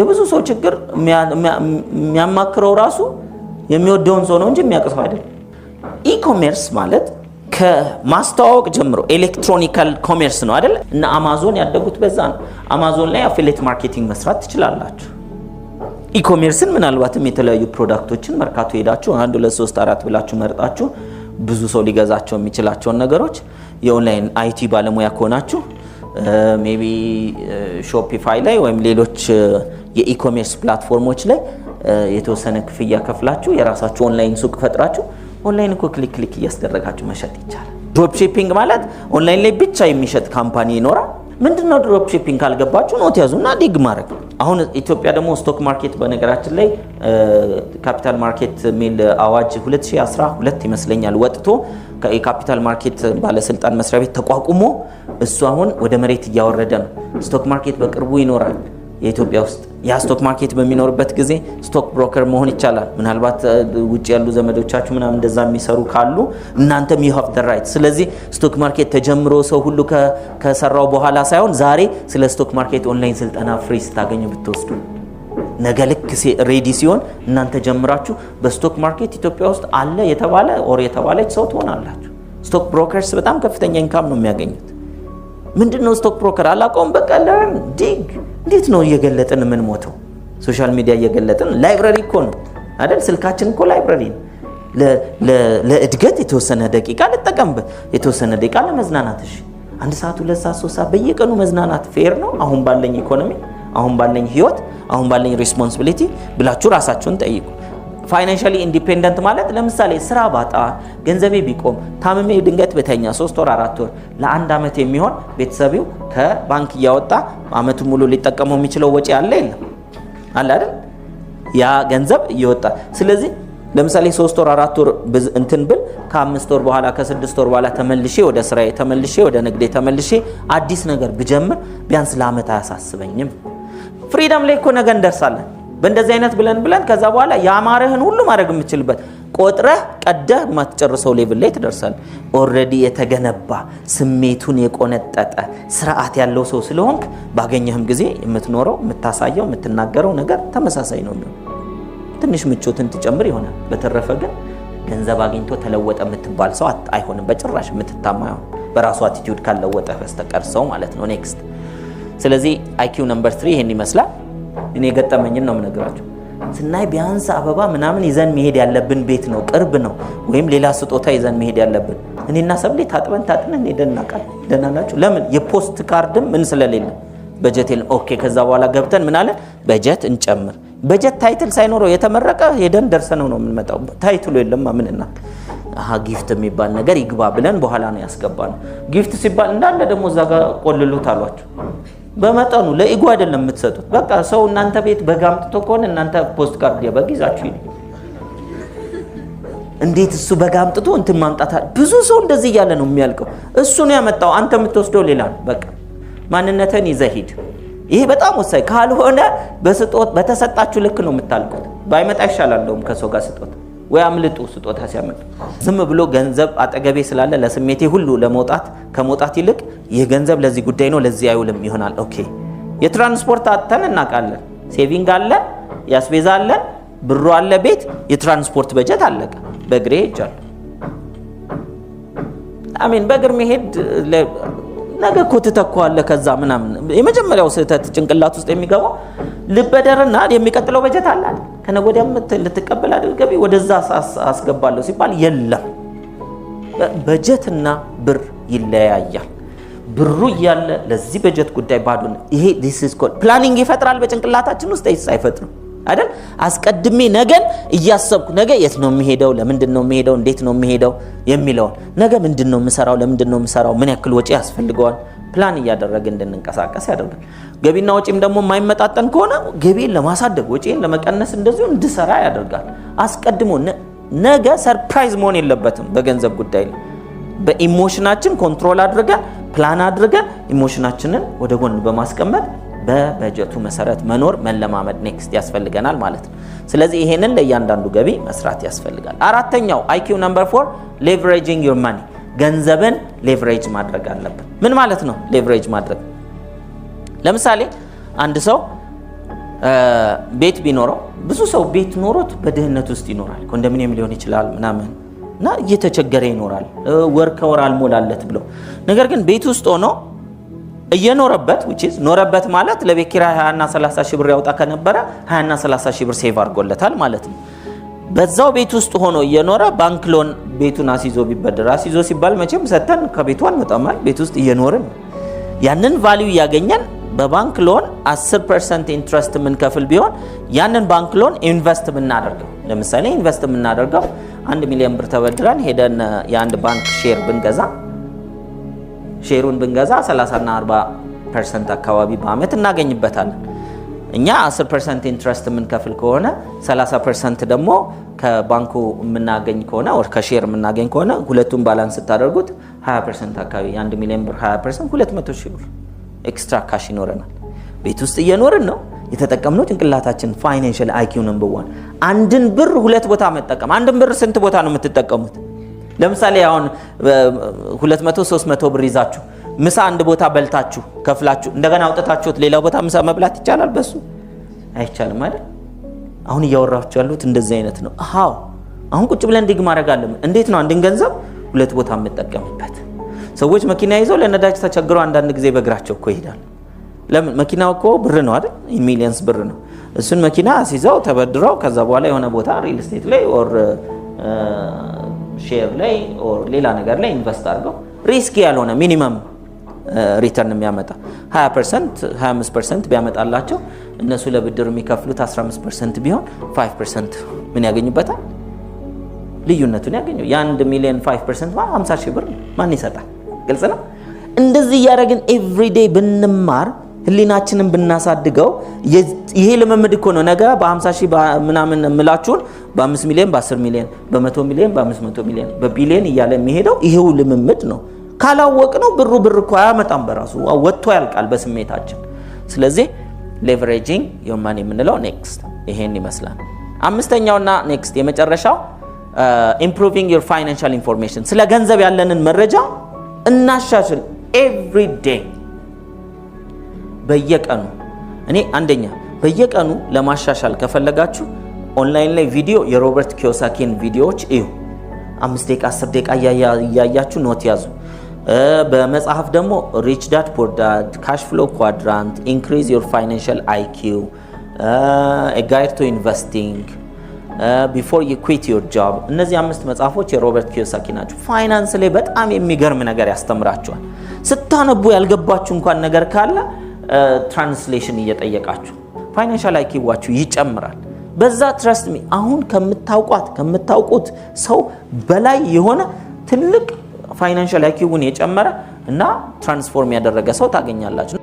የብዙ ሰው ችግር የሚያማክረው ራሱ የሚወደውን ሰው ነው እንጂ የሚያቅሰው አይደለም። ኢኮሜርስ ማለት ከማስተዋወቅ ጀምሮ ኤሌክትሮኒካል ኮሜርስ ነው አይደል? እና አማዞን ያደጉት በዛ ነው። አማዞን ላይ አፊሊየት ማርኬቲንግ መስራት ትችላላችሁ። ኢኮሜርስን ምናልባትም የተለያዩ ፕሮዳክቶችን መርካቶ ሄዳችሁ 1 2 3 4 ብላችሁ መርጣችሁ ብዙ ሰው ሊገዛቸው የሚችላቸውን ነገሮች የኦንላይን አይቲ ባለሙያ ከሆናችሁ ሜቢ ሾፒፋይ ላይ ወይም ሌሎች የኢኮሜርስ ፕላትፎርሞች ላይ የተወሰነ ክፍያ ከፍላችሁ የራሳችሁ ኦንላይን ሱቅ ፈጥራችሁ ኦንላይን እኮ ክሊክ ክሊክ እያስደረጋችሁ መሸጥ ይቻላል። ድሮፕ ሺፒንግ ማለት ኦንላይን ላይ ብቻ የሚሸጥ ካምፓኒ ይኖራል። ምንድነው ድሮፕ ሺፒንግ ካልገባችሁ ኖት ያዙና ዲግ ማድረግ። አሁን ኢትዮጵያ ደግሞ ስቶክ ማርኬት በነገራችን ላይ ካፒታል ማርኬት ሚል አዋጅ 2012 ይመስለኛል ወጥቶ የካፒታል ማርኬት ባለስልጣን መስሪያ ቤት ተቋቁሞ እሱ አሁን ወደ መሬት እያወረደ ነው። ስቶክ ማርኬት በቅርቡ ይኖራል የኢትዮጵያ ውስጥ። ያ ስቶክ ማርኬት በሚኖርበት ጊዜ ስቶክ ብሮከር መሆን ይቻላል። ምናልባት ውጭ ያሉ ዘመዶቻችሁ ምናምን እንደዛ የሚሰሩ ካሉ እናንተም you have the right። ስለዚህ ስቶክ ማርኬት ተጀምሮ ሰው ሁሉ ከሰራው በኋላ ሳይሆን ዛሬ ስለ ስቶክ ማርኬት ኦንላይን ስልጠና ፍሪ ስታገኙ ብትወስዱ ነገ ልክ ሬዲ ሲሆን እናንተ ጀምራችሁ በስቶክ ማርኬት ኢትዮጵያ ውስጥ አለ የተባለ የተባለች ሰው ትሆናላችሁ። ስቶክ ብሮከርስ በጣም ከፍተኛ ኢንካም ነው የሚያገኙት። ምንድነው ስቶክ ብሮከር አላውቀውም። በቃ ለርን ዲግ እንዴት ነው እየገለጥን ምን ሞተው ሶሻል ሚዲያ እየገለጥን ላይብረሪ እኮ ነው አይደል? ስልካችን እኮ ላይብረሪ ነው። ለእድገት የተወሰነ ደቂቃ ልጠቀምበት፣ የተወሰነ ደቂቃ ለመዝናናት። እሺ 1 ሰዓት 2 ሰዓት 3 ሰዓት በየቀኑ መዝናናት ፌር ነው? አሁን ባለኝ ኢኮኖሚ፣ አሁን ባለኝ ህይወት፣ አሁን ባለኝ ሪስፖንሲቢሊቲ ብላችሁ ራሳችሁን ጠይቁ። ፋይናንሻሊ ኢንዲፔንደንት ማለት ለምሳሌ ስራ ባጣ ገንዘቤ ቢቆም ታምሜ ድንገት በተኛ 3 ወር 4 ወር ለ1 አመት የሚሆን ቤተሰቢው ከባንክ እያወጣ አመቱ ሙሉ ሊጠቀመው የሚችለው ወጪ አለ የለም አለ አይደል? ያ ገንዘብ እየወጣ ስለዚህ ለምሳሌ 3 ወር 4 ወር እንትን ብል ከ5 ወር በኋላ ከ6 ወር በኋላ ተመልሼ ወደ ስራዬ ተመልሼ ወደ ንግዴ ተመልሼ አዲስ ነገር ብጀምር ቢያንስ ለአመት አያሳስበኝም። ፍሪደም ላይ እኮ ነገ እንደርሳለን። በእንደዚህ አይነት ብለን ከዛ በኋላ ያማረህን ሁሉ ማድረግ የምትችልበት ቆጥረህ ቀደህ ማትጨርሰው ሌቭል ላይ ትደርሳለህ። ኦሬዲ የተገነባ ስሜቱን የቆነጠጠ ስርዓት ያለው ሰው ስለሆንክ ባገኘህም ጊዜ የምትኖረው የምታሳየው የምትናገረው ነገር ተመሳሳይ ነው። ትንሽ ምቾትን ትጨምር ይሆናል። በተረፈ ግን ገንዘብ አግኝቶ ተለወጠ የምትባል ሰው አይሆንም በጭራሽ። የምትታማ በራሱ አቲቲዩድ ካልለወጠ በስተቀር ሰው ማለት ነው። ኔክስት ስለዚህ IQ ነምበር 3 ይሄን ይመስላል። እኔ ገጠመኝን ነው የምነግራችሁ። ስናይ ቢያንስ አበባ ምናምን ይዘን መሄድ ያለብን ቤት ነው፣ ቅርብ ነው፣ ወይም ሌላ ስጦታ ይዘን መሄድ ያለብን። እኔና ሰብሌ ታጥነን ሄደናቃል። ደናናችሁ ለምን የፖስት ካርድም ምን ስለሌለ በጀት የለም። ኦኬ ከዛ በኋላ ገብተን ምን አለ በጀት እንጨምር። በጀት ታይትል ሳይኖረው የተመረቀ ሄደን ደርሰነው ነው የምንመጣው። ታይትሉ የለም ምንና ጊፍት የሚባል ነገር ይግባ ብለን በኋላ ነው ያስገባነው። ጊፍት ሲባል እንዳለ ደግሞ እዛ ጋር ቆልሉት አሏችሁ። በመጠኑ ለኢጎ አይደለም የምትሰጡት። በቃ ሰው እናንተ ቤት በጋምጥቶ ከሆነ እናንተ ፖስት ካርድ በጊዛችሁ ይል እንዴት እሱ በጋምጥቶ እንትን ማምጣት ብዙ ሰው እንደዚህ እያለ ነው የሚያልቀው። እሱ ነው ያመጣው፣ አንተ የምትወስደው ሌላ ነው። በቃ ማንነትን ይዘህ ሂድ። ይሄ በጣም ወሳኝ ካልሆነ በተሰጣችሁ ልክ ነው የምታልቁት። ባይመጣ ይሻላልም ከሰው ጋር ስጦታ ወይ አምልጡ። ስጦታ ሲያመጡ ዝም ብሎ ገንዘብ አጠገቤ ስላለ ለስሜቴ ሁሉ ከመውጣት ይልቅ ይህ ገንዘብ ለዚህ ጉዳይ ነው ለዚህ አይውልም ይሆናል። ኦኬ የትራንስፖርት አጥተን እናውቃለን። ሴቪንግ አለ፣ ያስቤዛ አለ፣ ብሩ አለ፣ ቤት የትራንስፖርት በጀት አለቀ። በእግሬ ሄጃለሁ። አሜን። በእግር መሄድ ነገ እኮ ትተካዋለህ ከዛ ምናምን። የመጀመሪያው ስህተት ጭንቅላት ውስጥ የሚገባው ልበደርና የሚቀጥለው በጀት አለ ከነገ ወዲያም ልትቀበል አይደል ገቢ ወደዛ አስገባለሁ ሲባል የለም። በጀትና ብር ይለያያል። ብሩ እያለ ለዚህ በጀት ጉዳይ ባዶ ነው። ይሄ this is called ፕላኒንግ ይፈጥራል በጭንቅላታችን ውስጥ አይፈጥርም አይደል? አስቀድሜ ነገን እያሰብኩ ነገ የት ነው የሚሄደው፣ ለምንድን ነው የሚሄደው፣ እንዴት ነው የሚሄደው የሚለውን ነገ ምንድን ነው የምሰራው፣ ለምንድን ነው የምሰራው፣ ምን ያክል ወጪ ያስፈልገዋል ፕላን እያደረገ እንድንንቀሳቀስ ያደርጋል። ገቢና ወጪም ደግሞ የማይመጣጠን ከሆነ ገቢን ለማሳደግ ወጪን ለመቀነስ እንደዚሁ እንድሰራ ያደርጋል። አስቀድሞ ነገ ሰርፕራይዝ መሆን የለበትም በገንዘብ ጉዳይ ላይ። በኢሞሽናችን ኮንትሮል አድርገን ፕላን አድርገን ኢሞሽናችንን ወደ ጎን በማስቀመጥ በበጀቱ መሰረት መኖር መለማመድ ኔክስት ያስፈልገናል ማለት ነው። ስለዚህ ይሄንን ለእያንዳንዱ ገቢ መስራት ያስፈልጋል። አራተኛው IQ ነምበር 4 leveraging your money ገንዘብን ሌቨሬጅ ማድረግ አለብን። ምን ማለት ነው ሌቨሬጅ ማድረግ? ለምሳሌ አንድ ሰው ቤት ቢኖረው ብዙ ሰው ቤት ኖሮት በድህነት ውስጥ ይኖራል። ኮንዶሚኒየም ሊሆን ይችላል ምናምን እና እየተቸገረ ይኖራል ወር ከወር አልሞላለት ብሎ። ነገር ግን ቤት ውስጥ ሆኖ እየኖረበት which is ኖረበት ማለት ለቤት ኪራይ 20 እና 30 ሺህ ብር ያወጣ ከነበረ 20 እና 30 ሺህ ብር ሴቭ አድርጎለታል ማለት ነው። በዛው ቤት ውስጥ ሆኖ እየኖረ ባንክ ሎን ቤቱን አስይዞ ቢበደር አስይዞ ሲባል መቼም ሰተን ከቤቱ አንወጣም ማለት ቤት ውስጥ እየኖርን ያንን ቫልዩ ያገኘን በባንክ ሎን 10% ኢንትረስት ምን ከፍል ቢሆን ያንን ባንክ ሎን ኢንቨስት ብናደርገው ለምሳሌ ኢንቨስት ብናደርገው 1 ሚሊዮን ብር ተበድረን ሄደን የአንድ ባንክ ሼር ብንገዛ ሼሩን ብንገዛ 30 እና 40% አካባቢ በአመት እናገኝበታለን። እኛ 10% ኢንትረስት ምን ከፍል ከሆነ 30% ደግሞ ከባንኩ የምናገኝ ከሆነ ወር ከሼር የምናገኝ ከሆነ ሁለቱን ባላንስ ታደርጉት 20% አካባቢ 1 ሚሊዮን ብር 20% 200 ሺህ ብር ኤክስትራ ካሽ ይኖረናል። ቤት ውስጥ እየኖርን ነው የተጠቀምነው ጭንቅላታችን ፋይናንሻል አይኪው ነምበር 1 አንድን ብር ሁለት ቦታ መጠቀም። አንድን ብር ስንት ቦታ ነው የምትጠቀሙት? ለምሳሌ አሁን 200 300 ብር ይዛችሁ ምሳ አንድ ቦታ በልታችሁ ከፍላችሁ እንደገና አውጥታችሁት ሌላ ቦታ ምሳ መብላት ይቻላል? በሱ አይቻልም አይደል? አሁን እያወራችሁ ያሉት እንደዚህ አይነት ነው። አዎ አሁን ቁጭ ብለን ዲግ ማድረግ አለብን። እንዴት ነው አንድን ገንዘብ ሁለት ቦታ የምትጠቀምበት? ሰዎች መኪና ይዘው ለነዳጅ ተቸግረው አንዳንድ ጊዜ በእግራቸው እኮ ይሄዳሉ። ለምን? መኪናው እኮ ብር ነው አይደል? ሚሊየንስ ብር ነው። እሱን መኪና አስይዘው ተበድረው ከዛ በኋላ የሆነ ቦታ ሪል ስቴት ላይ ኦር ሼር ላይ ኦር ሌላ ነገር ላይ ኢንቨስት አድርገው ሪስክ ያልሆነ ሚኒመም ሪተርን የሚያመጣ 20% 25% ቢያመጣላቸው እነሱ ለብድር የሚከፍሉት 15% ቢሆን 5% ምን ያገኙበታል? ልዩነቱን ያገኙ። የ1 ሚሊዮን 5% ማለት 50 ሺህ ብር ማን ይሰጣል? ግልጽ ነው። እንደዚህ ያደረግን ኤቭሪዴይ ብንማር ህሊናችንን ብናሳድገው ይሄ ልምምድ እኮ ነው ነገ በ50 ሺህ ምናምን ምላችሁን በ5 ሚሊዮን በ10 ሚሊዮን በ100 ሚሊዮን በ500 ሚሊዮን በቢሊዮን እያለ የሚሄደው ይሄው ልምምድ ነው። ካላወቅ ነው ብር እኮ አያመጣም በራሱ ወጥቶ ያልቃል በስሜታችን። ስለዚህ ሌቨሬጂንግ ዮር ማኒ የምንለው ኔክስት ይሄን ይመስላል። አምስተኛውና ኔክስት የመጨረሻው ኢምፕሩቪንግ ዮር ፋይናንሻል ኢንፎርሜሽን ስለ ገንዘብ ያለንን መረጃ እናሻሽል ኤቭሪ ዴይ በየቀኑ። እኔ አንደኛ በየቀኑ ለማሻሻል ከፈለጋችሁ ኦንላይን ላይ ቪዲዮ የሮበርት ኪዮሳኪን ቪዲዮዎች እዩ። 5 ደቂቃ 10 ደቂቃ እያያችሁ ኖት ያዙ። በመጽሐፍ ደግሞ ሪች ዳድ ፑር ዳድ፣ ካሽ ፍሎ ኳድራንት፣ ኢንክሪዝ ዮር ፋይናንሻል አይኪው፣ ኤ ጋይድ ቱ ኢንቨስቲንግ፣ ቢፎር ዩ ኩዊት ዮር ጆብ። እነዚህ 5 መጽሐፎች የሮበርት ኪዮሳኪ ናቸው። ፋይናንስ ላይ በጣም የሚገርም ነገር ያስተምራችኋል። ስታነቡ ያልገባችሁ እንኳን ነገር ካለ ትራንስሌሽን እየጠየቃችሁ ፋይናንሻል አይኪዋችሁ ይጨምራል። በዛ ትረስት ሚ አሁን ከምታውቁት ሰው በላይ የሆነ ትልቅ ፋይናንሻል አይኪውን የጨመረ እና ትራንስፎርም ያደረገ ሰው ታገኛላችሁ።